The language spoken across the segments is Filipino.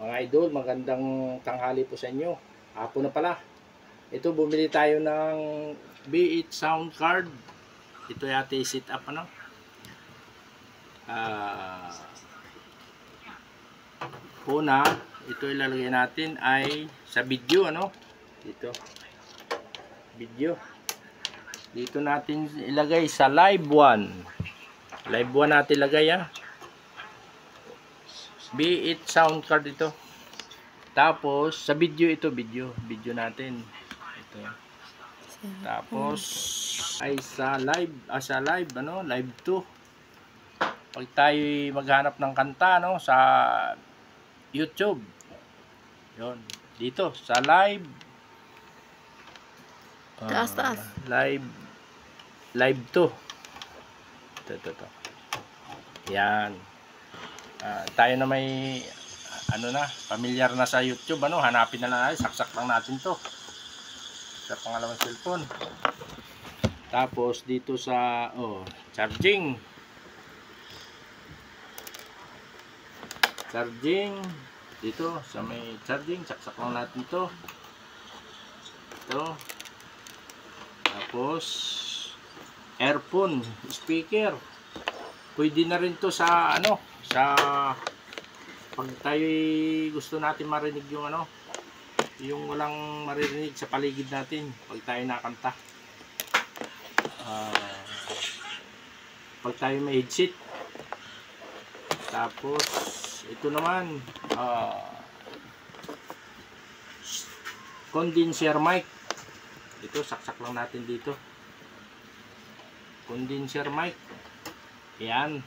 Mga idol, magandang tanghali po sa inyo. Hapon na pala. Ito, bumili tayo ng B8 sound card. Ito yata sit up ano. Una, ito ilalagay natin ay sa video ano. Dito. Video. Dito natin ilagay sa live 1. Live 1 natin ilagay B8 sound card ito. Tapos sa video ito, video natin. Ito. Tapos ay sa live, live 2. Pag tayo maghanap ng kanta no sa YouTube. 'Yon. Dito sa live taas. Live 2. Ito. Yan. Tayo na may pamilyar na sa YouTube hanapin na lang natin, saksak lang natin to sa pangalawang cellphone. Tapos dito sa charging dito sa may charging, saksak lang natin to. Tapos earphone speaker, pwede na rin to sa pag tayo gusto natin marinig yung yung walang maririnig sa paligid natin pag tayo nakanta, pag tayo may headset. Tapos ito naman condenser mic. Ito saksak lang natin dito, condenser mic. Yan.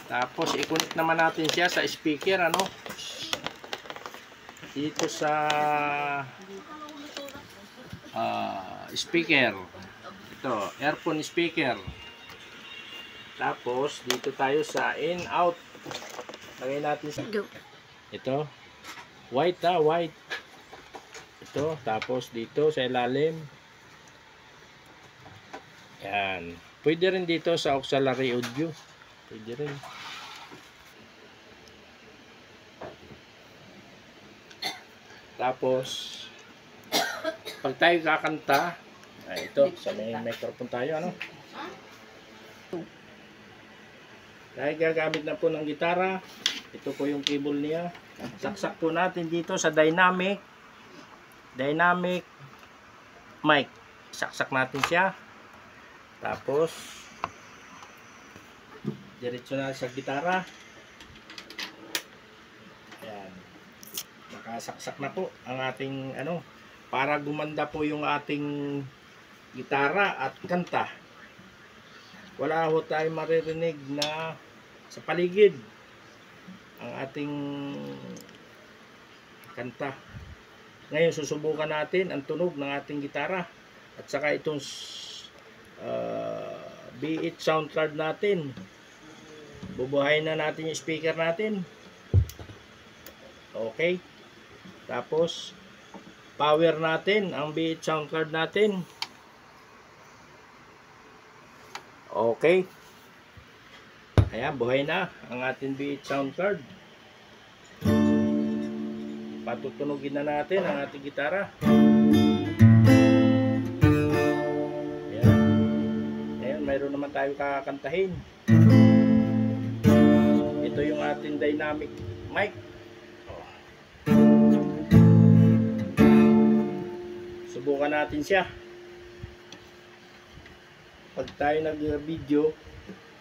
Tapos i-connect naman natin siya sa speaker dito sa speaker. Ito, earphone speaker. Tapos dito tayo sa in out. Lagay natin sa ito. White white. Ito, tapos dito sa ilalim. Yan. Pwede rin dito sa auxiliary audio. Pwede rin. Tapos pag tayo kakanta, ito sa may microphone tayo dahil gagamit na po ng gitara. Ito po yung cable niya. Saksak po natin dito sa dynamic mic. Saksak natin siya. Tapos diretso na sa gitara. Ayan. Nakasaksak na po ang ating para gumanda po yung ating gitara at kanta. Wala ho tayong maririnig na sa paligid ang ating kanta. Ngayon susubukan natin ang tunog ng ating gitara at saka itong B8 sound card natin. Bubuhayin na natin yung speaker natin. Okay. Tapos power natin ang B8 sound card natin. Okay. Ayan, buhay na ang ating B8 sound card. Patutunugin na natin ang ating gitara. Ayan. Ayan, mayroon naman tayo kakantahin. Ito yung ating dynamic mic. Subukan natin siya. Pag tayo nag-video,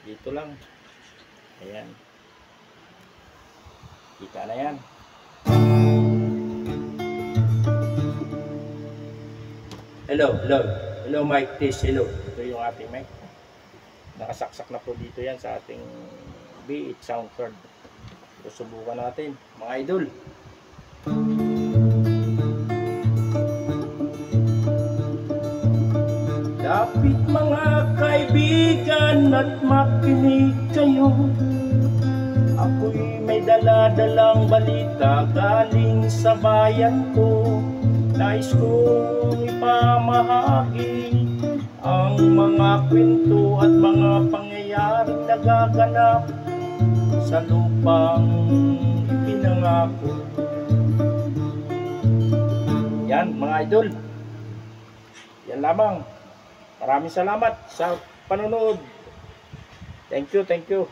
dito lang. Ayan. Kita na yan. Hello mic test. Hello. Ito yung ating mic. Nakasaksak na po dito yan sa ating B8 sound card. Susubukan natin mga idol. Dapit mga kaibigan at makinig kayo. Ako'y may dala-dalang balita galing sa bayan ko. Nais kong ipamahagi ang mga kwento at mga pangyayaring nagaganap sa lupang ipinag pinangako. Yan mga idol. Yan lamang. Maraming salamat sa panonood. Thank you, thank you.